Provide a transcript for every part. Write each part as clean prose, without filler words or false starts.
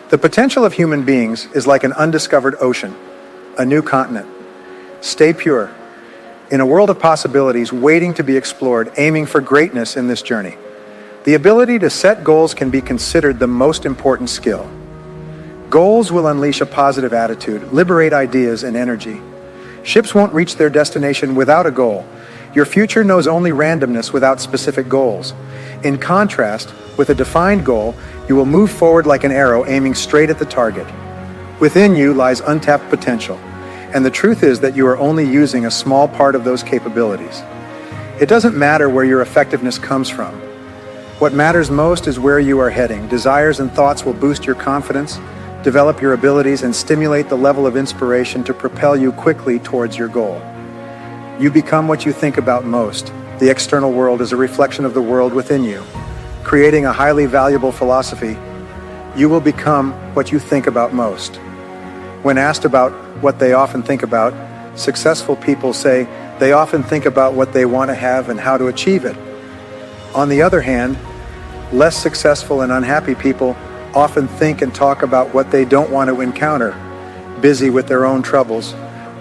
The potential of human beings is like an undiscovered ocean, a new continent. Stay pure. In a world of possibilities waiting to be explored, aiming for greatness in this journey. The ability to set goals can be considered the most important skill. Goals will unleash a positive attitude, liberate ideas and energy. Ships won't reach their destination without a goal. Your future knows only randomness without specific goals. In contrast, with a defined goal, you will move forward like an arrow aiming straight at the target. Within you lies untapped potential, and the truth is that you are only using a small part of those capabilities. It doesn't matter where your effectiveness comes from. What matters most is where you are heading. Desires and thoughts will boost your confidence, develop your abilities, and stimulate the level of inspiration to propel you quickly towards your goal. You become what you think about most. The external world is a reflection of the world within you. Creating a highly valuable philosophy, you will become what you think about most. When asked about what they often think about, successful people say they often think about what they want to have and how to achieve it. On the other hand, less successful and unhappy people often think and talk about what they don't want to encounter, busy with their own troubles,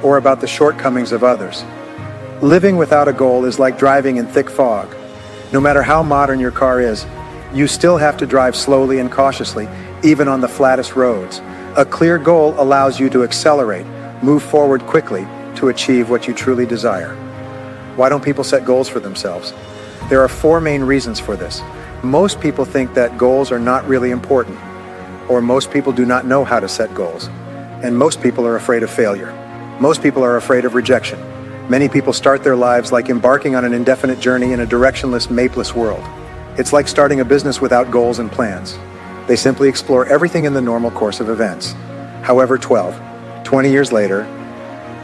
or about the shortcomings of others. Living without a goal is like driving in thick fog. No matter how modern your car is, you still have to drive slowly and cautiously, even on the flattest roads. A clear goal allows you to accelerate, move forward quickly to achieve what you truly desire. Why don't people set goals for themselves? There are 4 main reasons for this. Most people think that goals are not really important, or most people do not know how to set goals, and most people are afraid of failure. Most people are afraid of rejection. Many people start their lives like embarking on an indefinite journey in a directionless, mapeless world. It's like starting a business without goals and plans. They simply explore everything in the normal course of events. However, 20 years later,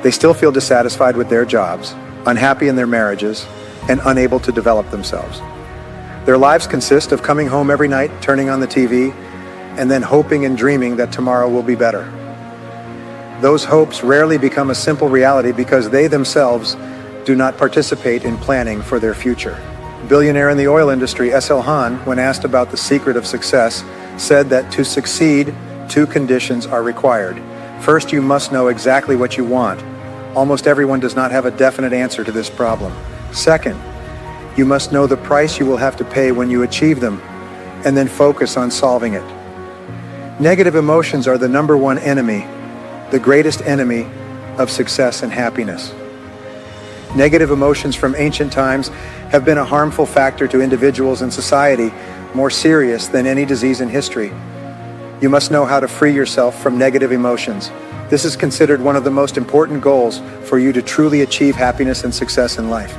they still feel dissatisfied with their jobs, unhappy in their marriages, and unable to develop themselves. Their lives consist of coming home every night, turning on the TV, and then hoping and dreaming that tomorrow will be better. Those hopes rarely become a simple reality because they themselves do not participate in planning for their future. Billionaire in the oil industry, S.L. Hahn, when asked about the secret of success, said that to succeed, 2 conditions are required. First, you must know exactly what you want. Almost everyone does not have a definite answer to this problem. Second, you must know the price you will have to pay when you achieve them, and then focus on solving it. Negative emotions are the #1 enemy, the greatest enemy of success and happiness. Negative emotions from ancient times have been a harmful factor to individuals and society, more serious than any disease in history. You must know how to free yourself from negative emotions. This is considered one of the most important goals for you to truly achieve happiness and success in life.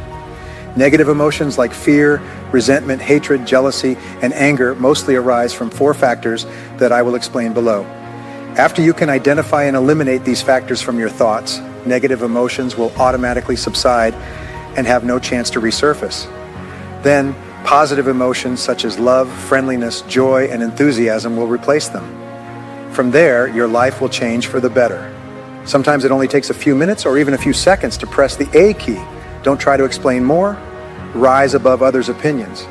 Negative emotions like fear, resentment, hatred, jealousy, and anger mostly arise from 4 factors that I will explain below. After you can identify and eliminate these factors from your thoughts, negative emotions will automatically subside and have no chance to resurface. Then, positive emotions such as love, friendliness, joy, and enthusiasm will replace them. From there, your life will change for the better. Sometimes it only takes a few minutes or even a few seconds to press the A key. Don't try to explain more. Rise above others' opinions.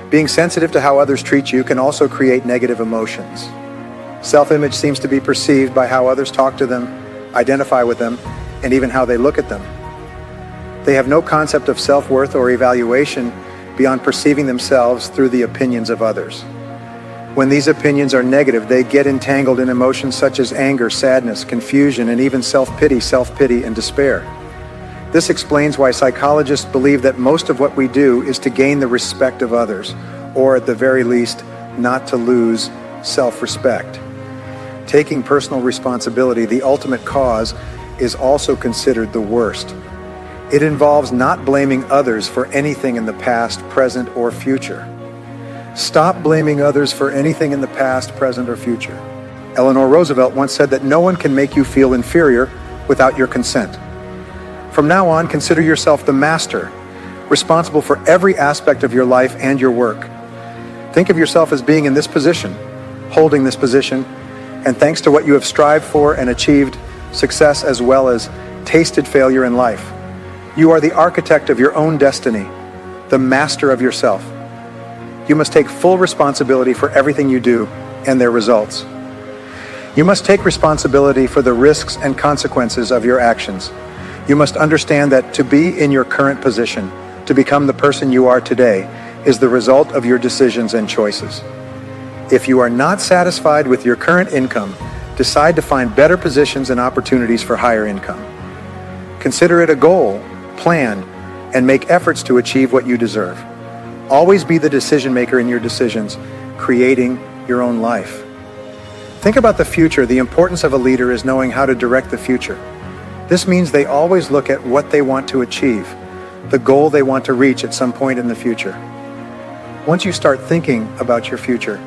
Being sensitive to how others treat you can also create negative emotions. Self-image seems to be perceived by how others talk to them, identify with them, and even how they look at them. They have no concept of self-worth or evaluation beyond perceiving themselves through the opinions of others. When these opinions are negative, they get entangled in emotions such as anger, sadness, confusion, and even self-pity, and despair. This explains why psychologists believe that most of what we do is to gain the respect of others, or at the very least, not to lose self-respect. Taking personal responsibility, the ultimate cause, is also considered the worst. It involves not blaming others for anything in the past, present, or future. Stop blaming others for anything in the past, present, or future. Eleanor Roosevelt once said that no one can make you feel inferior without your consent. From now on, consider yourself the master, responsible for every aspect of your life and your work. Think of yourself as being in this position, holding this position, and thanks to what you have strived for and achieved, success as well as tasted failure in life. You are the architect of your own destiny, the master of yourself. You must take full responsibility for everything you do and their results. You must take responsibility for the risks and consequences of your actions. You must understand that to be in your current position, to become the person you are today, is the result of your decisions and choices. If you are not satisfied with your current income, decide to find better positions and opportunities for higher income. Consider it a goal, plan, and make efforts to achieve what you deserve. Always be the decision maker in your decisions, creating your own life. Think about the future. The importance of a leader is knowing how to direct the future. This means they always look at what they want to achieve, the goal they want to reach at some point in the future. Once you start thinking about your future,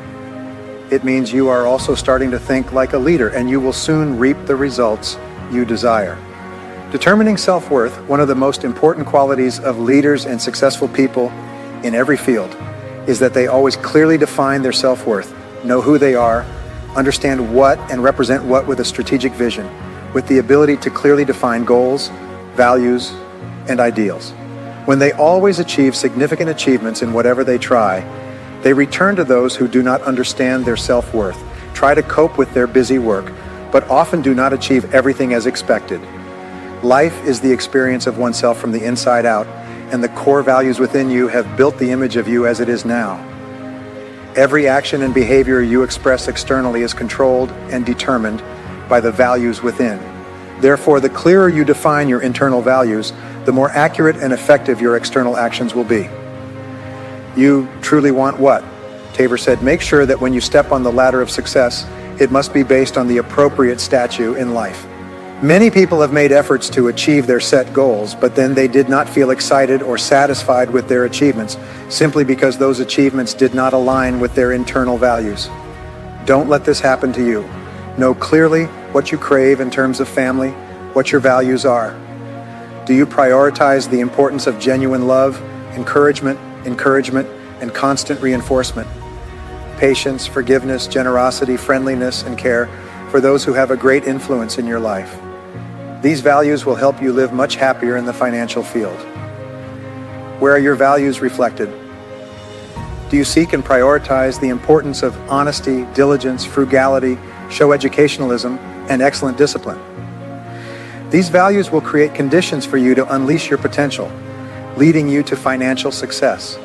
it means you are also starting to think like a leader, and you will soon reap the results you desire. Determining self-worth, one of the most important qualities of leaders and successful people in every field, is that they always clearly define their self-worth, know who they are, understand what and represent what with a strategic vision, with the ability to clearly define goals, values, and ideals. When they always achieve significant achievements in whatever they try, they return to those who do not understand their self-worth, try to cope with their busy work, but often do not achieve everything as expected. Life is the experience of oneself from the inside out, and the core values within you have built the image of you as it is now. Every action and behavior you express externally is controlled and determined by the values within. Therefore, the clearer you define your internal values, the more accurate and effective your external actions will be. You truly want what? Tabor said, make sure that when you step on the ladder of success, it must be based on the appropriate statue in life. Many people have made efforts to achieve their set goals, but then they did not feel excited or satisfied with their achievements, simply because those achievements did not align with their internal values. Don't let this happen to you. Know clearly what you crave in terms of family, what your values are. Do you prioritize the importance of genuine love, encouragement, and constant reinforcement? Patience, forgiveness, generosity, friendliness, and care for those who have a great influence in your life. These values will help you live much happier in the financial field. Where are your values reflected? Do you seek and prioritize the importance of honesty, diligence, frugality, show educationalism, and excellent discipline? These values will create conditions for you to unleash your potential, leading you to financial success.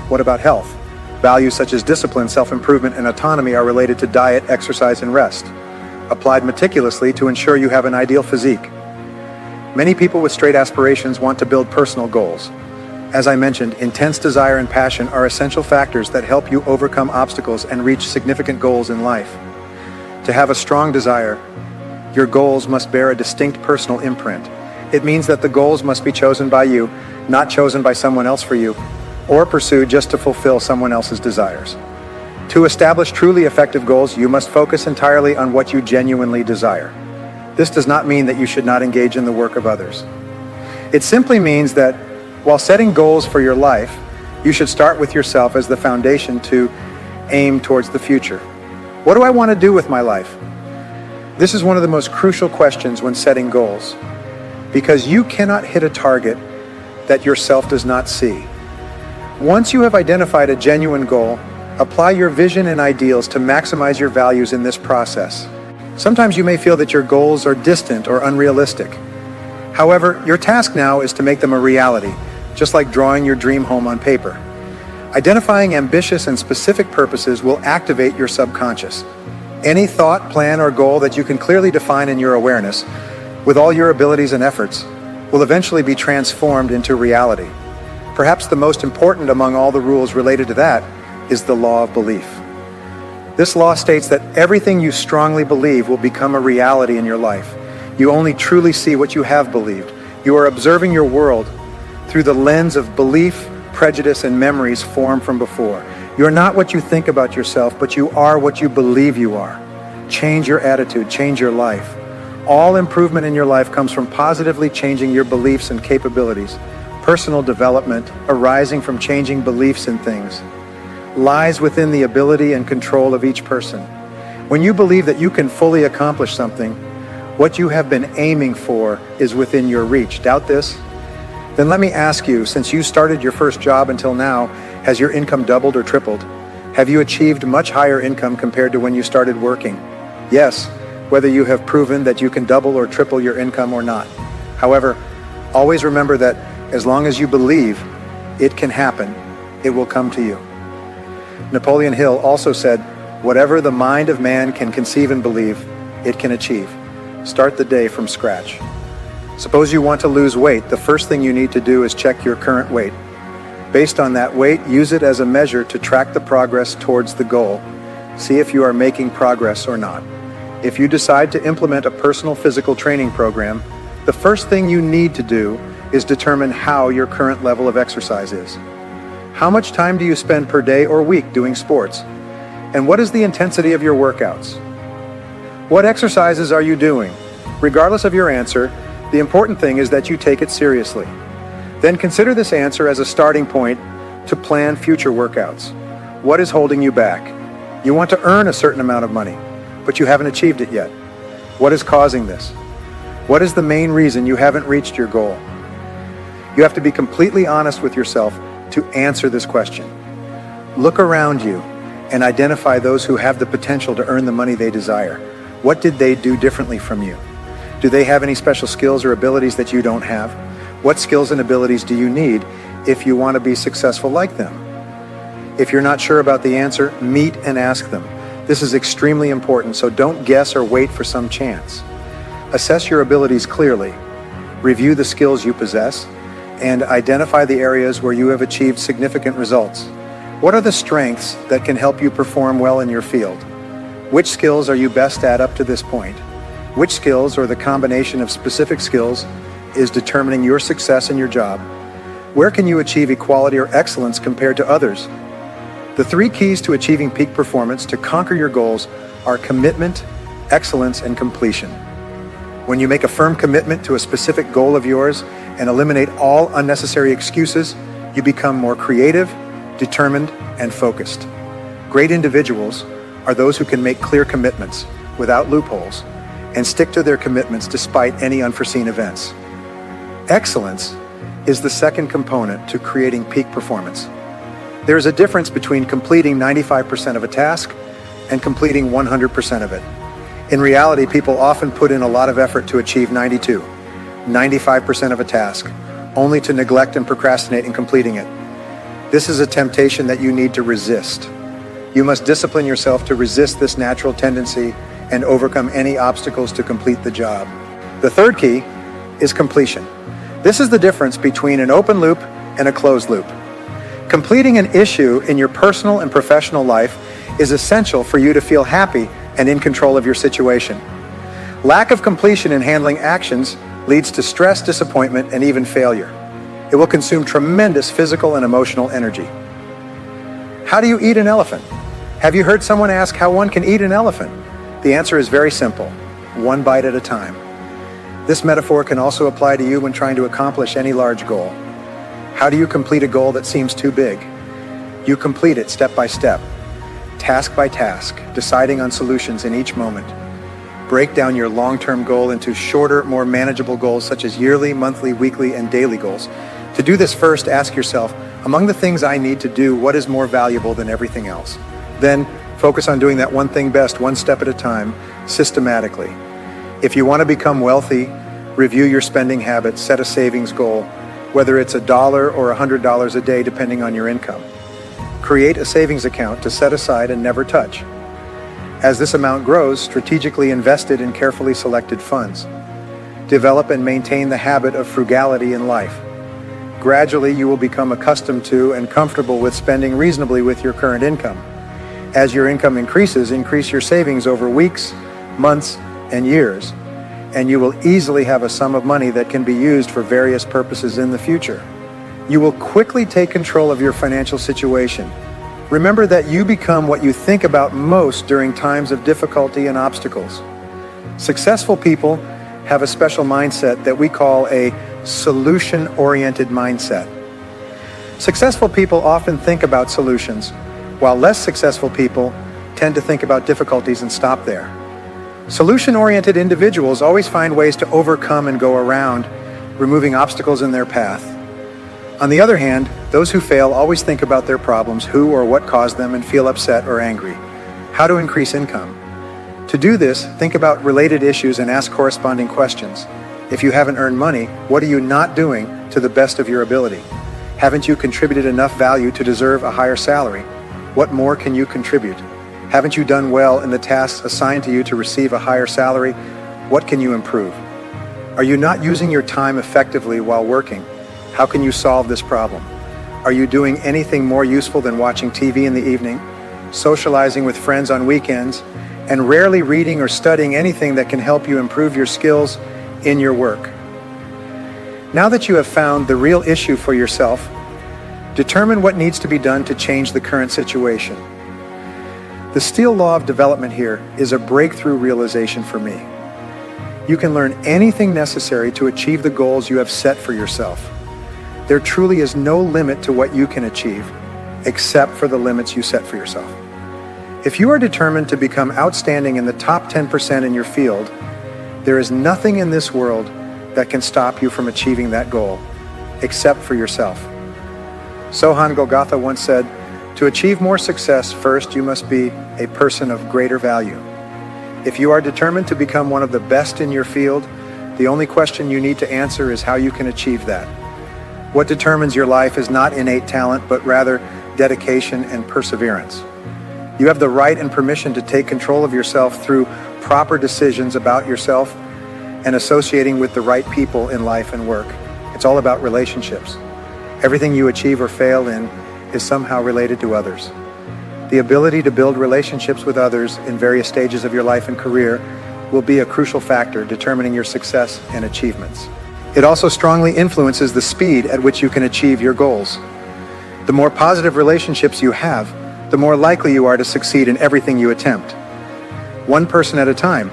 What about health? Values such as discipline, self-improvement, and autonomy are related to diet, exercise, and rest, applied meticulously to ensure you have an ideal physique. Many people with straight aspirations want to build personal goals. As I mentioned, intense desire and passion are essential factors that help you overcome obstacles and reach significant goals in life. To have a strong desire, your goals must bear a distinct personal imprint. It means that the goals must be chosen by you, not chosen by someone else for you, or pursued just to fulfill someone else's desires. To establish truly effective goals, you must focus entirely on what you genuinely desire. This does not mean that you should not engage in the work of others. It simply means that while setting goals for your life, you should start with yourself as the foundation to aim towards the future. What do I want to do with my life? This is one of the most crucial questions when setting goals, because you cannot hit a target that yourself does not see. Once you have identified a genuine goal, apply your vision and ideals to maximize your values in this process. Sometimes you may feel that your goals are distant or unrealistic. However, your task now is to make them a reality, just like drawing your dream home on paper. Identifying ambitious and specific purposes will activate your subconscious. Any thought, plan, or goal that you can clearly define in your awareness, with all your abilities and efforts, will eventually be transformed into reality. Perhaps the most important among all the rules related to that is the law of belief. This law states that everything you strongly believe will become a reality in your life. You only truly see what you have believed. You are observing your world through the lens of belief, prejudice, and memories formed from before. You are not what you think about yourself, but you are what you believe you are. Change your attitude, change your life. All improvement in your life comes from positively changing your beliefs and capabilities. Personal development arising from changing beliefs in things lies within the ability and control of each person. When you believe that you can fully accomplish something, what you have been aiming for is within your reach. Doubt this? Then let me ask you, since you started your first job until now, has your income doubled or tripled? Have you achieved much higher income compared to when you started working? Yes, whether you have proven that you can double or triple your income or not. However, always remember that as long as you believe it can happen, it will come to you. Napoleon Hill also said, "Whatever the mind of man can conceive and believe, it can achieve." Start the day from scratch. Suppose you want to lose weight. The first thing you need to do is check your current weight. Based on that weight, use it as a measure to track the progress towards the goal. See if you are making progress or not. If you decide to implement a personal physical training program, the first thing you need to do is determine how your current level of exercise is. How much time do you spend per day or week doing sports? And what is the intensity of your workouts? What exercises are you doing? Regardless of your answer, the important thing is that you take it seriously. Then consider this answer as a starting point to plan future workouts. What is holding you back? You want to earn a certain amount of money, but you haven't achieved it yet. What is causing this? What is the main reason you haven't reached your goal? You have to be completely honest with yourself to answer this question. Look around you and identify those who have the potential to earn the money they desire. What did they do differently from you? Do they have any special skills or abilities that you don't have? What skills and abilities do you need if you want to be successful like them? If you're not sure about the answer, meet and ask them. This is extremely important, so don't guess or wait for some chance. Assess your abilities clearly, review the skills you possess, and identify the areas where you have achieved significant results. What are the strengths that can help you perform well in your field? Which skills are you best at up to this point? Which skills or the combination of specific skills is determining your success in your job? Where can you achieve equality or excellence compared to others? The 3 keys to achieving peak performance to conquer your goals are commitment, excellence, and completion. When you make a firm commitment to a specific goal of yours and eliminate all unnecessary excuses, you become more creative, determined, and focused. Great individuals are those who can make clear commitments without loopholes and stick to their commitments despite any unforeseen events. Excellence is the second component to creating peak performance. There is a difference between completing 95% of a task and completing 100% of it. In reality, people often put in a lot of effort to achieve 95% of a task, only to neglect and procrastinate in completing it. This is a temptation that you need to resist. You must discipline yourself to resist this natural tendency and overcome any obstacles to complete the job. The third key is completion. This is the difference between an open loop and a closed loop. Completing an issue in your personal and professional life is essential for you to feel happy and in control of your situation. Lack of completion in handling actions leads to stress, disappointment, and even failure. It will consume tremendous physical and emotional energy. How do you eat an elephant? Have you heard someone ask how one can eat an elephant? The answer is very simple: one bite at a time. This metaphor can also apply to you when trying to accomplish any large goal. How do you complete a goal that seems too big? You complete it step by step, task by task, deciding on solutions in each moment. Break down your long-term goal into shorter, more manageable goals such as yearly, monthly, weekly, and daily goals. To do this, first ask yourself, among the things I need to do, what is more valuable than everything else? Then focus on doing that one thing best, one step at a time, systematically. If you want to become wealthy, review your spending habits, set a savings goal, whether it's $1 or $100 a day depending on your income. Create a savings account to set aside and never touch. As this amount grows, strategically invest it in carefully selected funds. Develop and maintain the habit of frugality in life. Gradually, you will become accustomed to and comfortable with spending reasonably with your current income. As your income increases, increase your savings over weeks, months, and years, and you will easily have a sum of money that can be used for various purposes in the future. You will quickly take control of your financial situation. Remember that you become what you think about most during times of difficulty and obstacles. Successful people have a special mindset that we call a solution-oriented mindset. Successful people often think about solutions, while less successful people tend to think about difficulties and stop there. Solution-oriented individuals always find ways to overcome and go around, removing obstacles in their path. On the other hand, those who fail always think about their problems, who or what caused them, and feel upset or angry. How to increase income. To do this, think about related issues and ask corresponding questions. If you haven't earned money, what are you not doing to the best of your ability? Haven't you contributed enough value to deserve a higher salary? What more can you contribute? Haven't you done well in the tasks assigned to you to receive a higher salary? What can you improve? Are you not using your time effectively while working? How can you solve this problem? Are you doing anything more useful than watching TV in the evening, socializing with friends on weekends, and rarely reading or studying anything that can help you improve your skills in your work? Now that you have found the real issue for yourself, determine what needs to be done to change the current situation. The Steele Law of Development here is a breakthrough realization for me. You can learn anything necessary to achieve the goals you have set for yourself. There truly is no limit to what you can achieve, except for the limits you set for yourself. If you are determined to become outstanding in the top 10% in your field, there is nothing in this world that can stop you from achieving that goal, except for yourself. Sohan Golgotha once said, "To achieve more success, first you must be a person of greater value." If you are determined to become one of the best in your field, the only question you need to answer is how you can achieve that. What determines your life is not innate talent, but rather dedication and perseverance. You have the right and permission to take control of yourself through proper decisions about yourself and associating with the right people in life and work. It's all about relationships. Everything you achieve or fail in is somehow related to others. The ability to build relationships with others in various stages of your life and career will be a crucial factor determining your success and achievements. It also strongly influences the speed at which you can achieve your goals. The more positive relationships you have, the more likely you are to succeed in everything you attempt. One person at a time,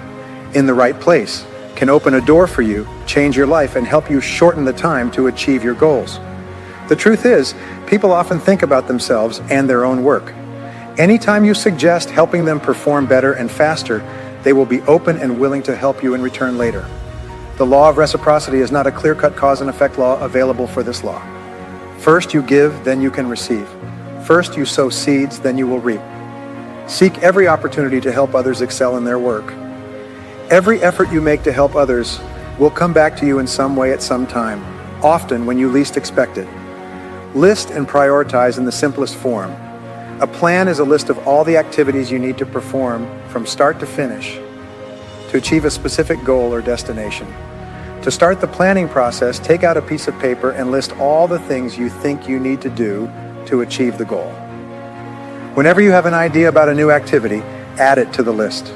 in the right place, can open a door for you, change your life, and help you shorten the time to achieve your goals. The truth is, people often think about themselves and their own work. Anytime you suggest helping them perform better and faster, they will be open and willing to help you in return later. The law of reciprocity is not a clear-cut cause and effect law available for this law. First you give, then you can receive. First you sow seeds, then you will reap. Seek every opportunity to help others excel in their work. Every effort you make to help others will come back to you in some way at some time, often when you least expect it. List and prioritize in the simplest form. A plan is a list of all the activities you need to perform from start to finish to achieve a specific goal or destination. To start the planning process, take out a piece of paper and list all the things you think you need to do to achieve the goal. Whenever you have an idea about a new activity, add it to the list.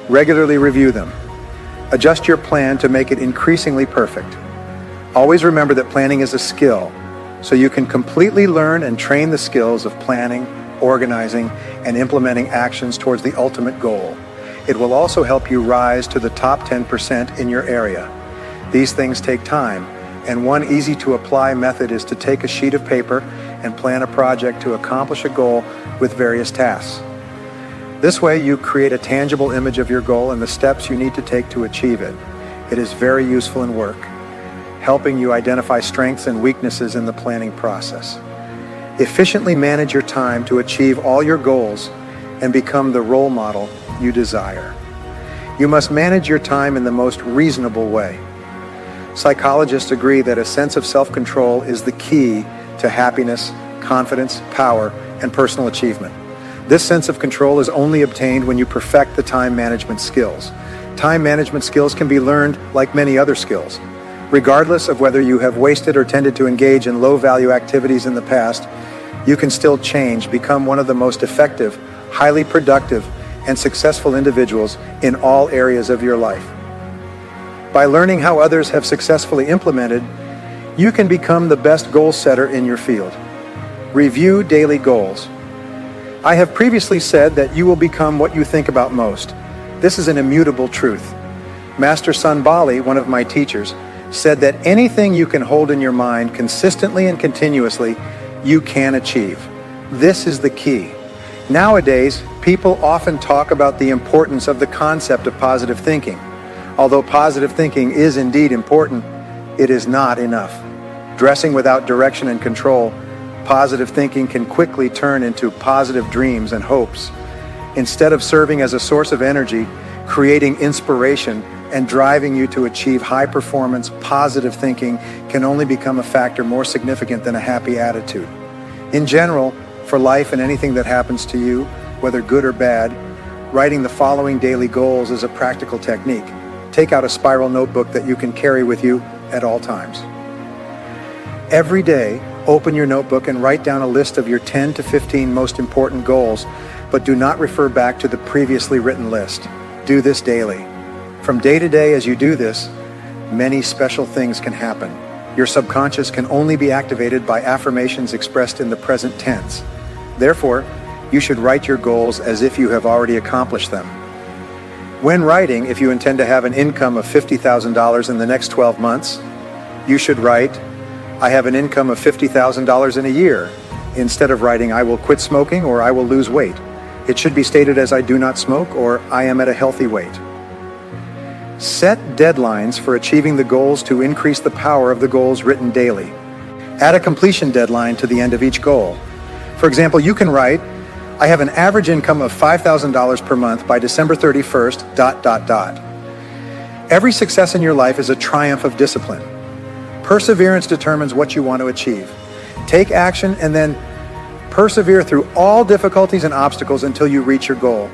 Regularly review them. Adjust your plan to make it increasingly perfect. Always remember that planning is a skill, so you can completely learn and train the skills of planning, organizing, and implementing actions towards the ultimate goal. It will also help you rise to the top 10% in your area. These things take time, and one easy-to-apply method is to take a sheet of paper and plan a project to accomplish a goal with various tasks. This way, you create a tangible image of your goal and the steps you need to take to achieve it. It is very useful in work, helping you identify strengths and weaknesses in the planning process. Efficiently manage your time to achieve all your goals and become the role model you desire. You must manage your time in the most reasonable way. Psychologists agree that a sense of self-control is the key to happiness, confidence, power, and personal achievement. This sense of control is only obtained when you perfect the time management skills. Time management skills can be learned like many other skills. Regardless of whether you have wasted or tended to engage in low-value activities in the past, you can still change, become one of the most effective, highly productive, and successful individuals in all areas of your life. By learning how others have successfully implemented, you can become the best goal setter in your field. Review daily goals. I have previously said that you will become what you think about most. This is an immutable truth. Master Sanbali, one of my teachers, said that anything you can hold in your mind consistently and continuously, you can achieve. This is the key. Nowadays, people often talk about the importance of the concept of positive thinking. Although positive thinking is indeed important, it is not enough. Dressing without direction and control, positive thinking can quickly turn into positive dreams and hopes. Instead of serving as a source of energy, creating inspiration, and driving you to achieve high performance, positive thinking can only become a factor more significant than a happy attitude. In general, for life and anything that happens to you, whether good or bad, writing the following daily goals is a practical technique. Take out a spiral notebook that you can carry with you at all times. Every day, open your notebook and write down a list of your 10 to 15 most important goals, but do not refer back to the previously written list. Do this daily. From day to day as you do this, many special things can happen. Your subconscious can only be activated by affirmations expressed in the present tense. Therefore, you should write your goals as if you have already accomplished them. When writing, if you intend to have an income of $50,000 in the next 12 months, you should write, I have an income of $50,000 in a year, instead of writing, I will quit smoking or I will lose weight. It should be stated as I do not smoke or I am at a healthy weight. Set deadlines for achieving the goals to increase the power of the goals written daily. Add a completion deadline to the end of each goal. For example, you can write, I have an average income of $5,000 per month by December 31st, ... Every success in your life is a triumph of discipline. Perseverance determines what you want to achieve. Take action and then persevere through all difficulties and obstacles until you reach your goal.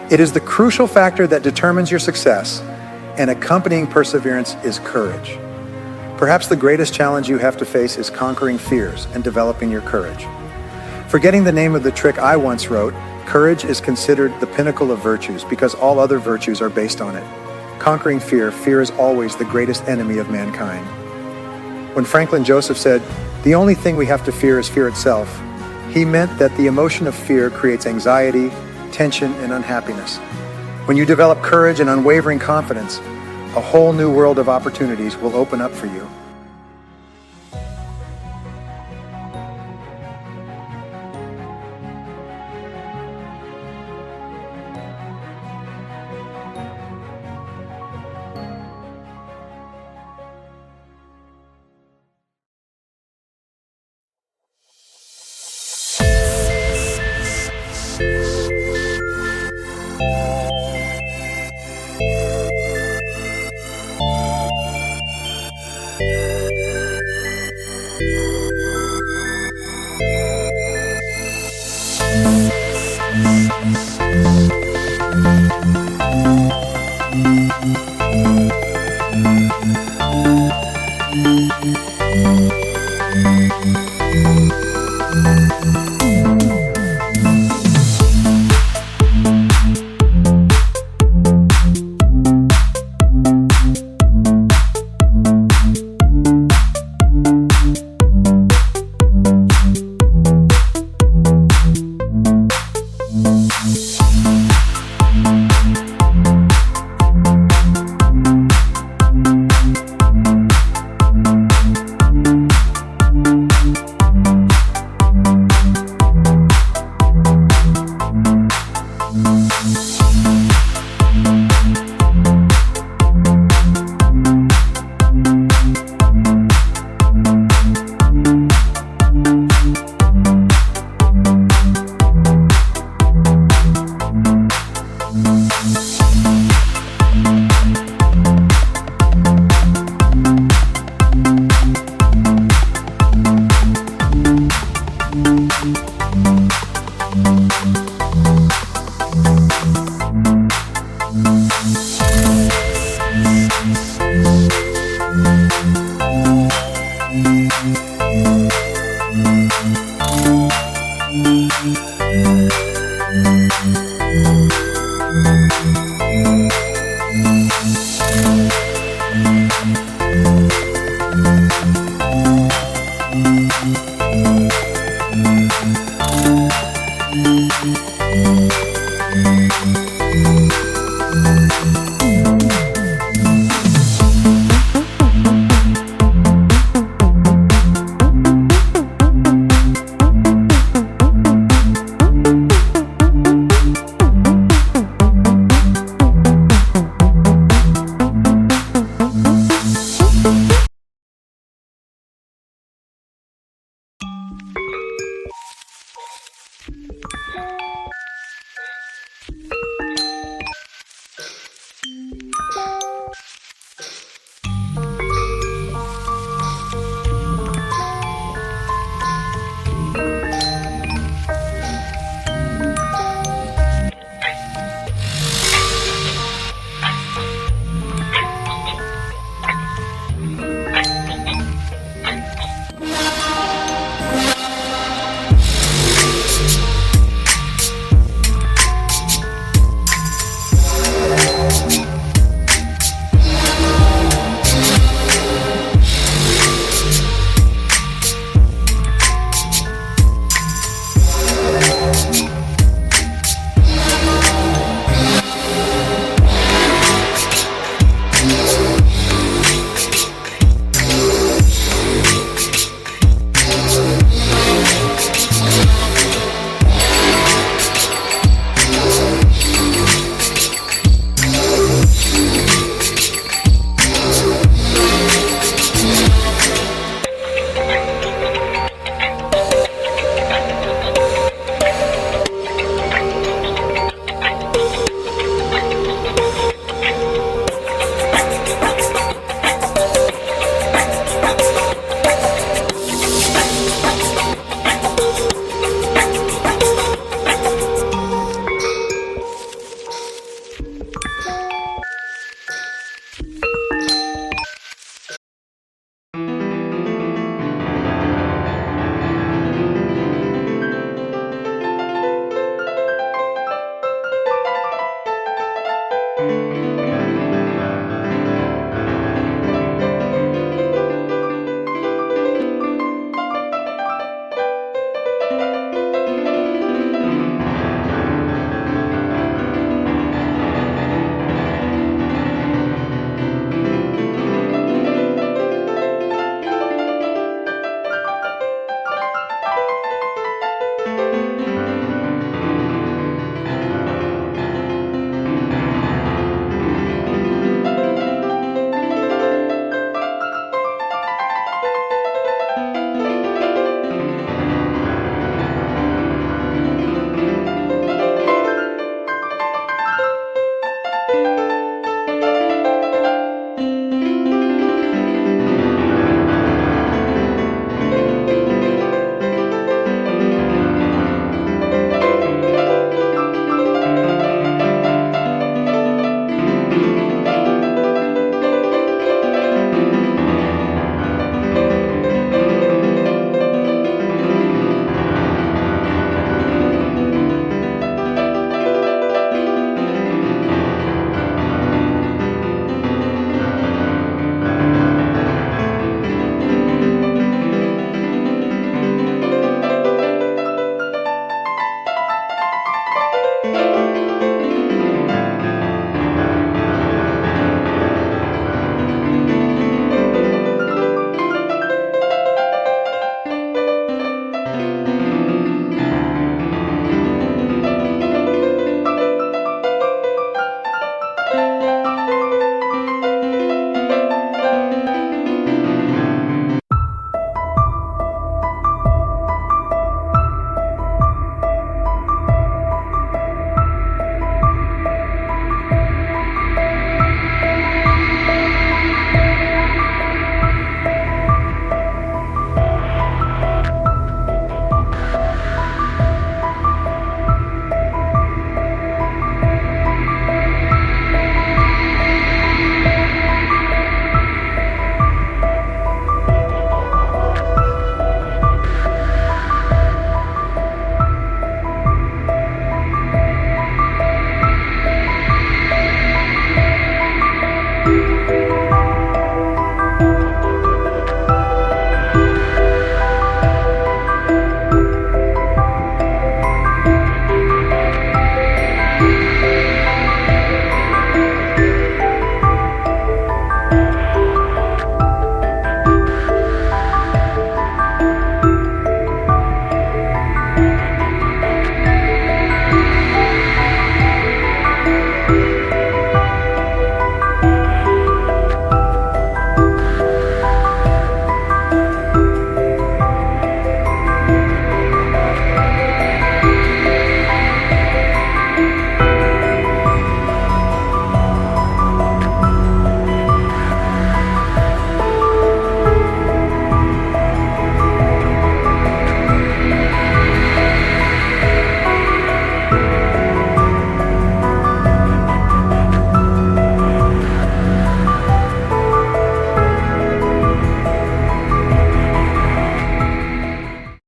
It is the crucial factor that determines your success, and accompanying perseverance is courage. Perhaps the greatest challenge you have to face is conquering fears and developing your courage. Forgetting the name of the trick I once wrote, courage is considered the pinnacle of virtues because all other virtues are based on it. Conquering fear, fear is always the greatest enemy of mankind. When Franklin Joseph said, the only thing we have to fear is fear itself, he meant that the emotion of fear creates anxiety, tension, and unhappiness. When you develop courage and unwavering confidence, a whole new world of opportunities will open up for you.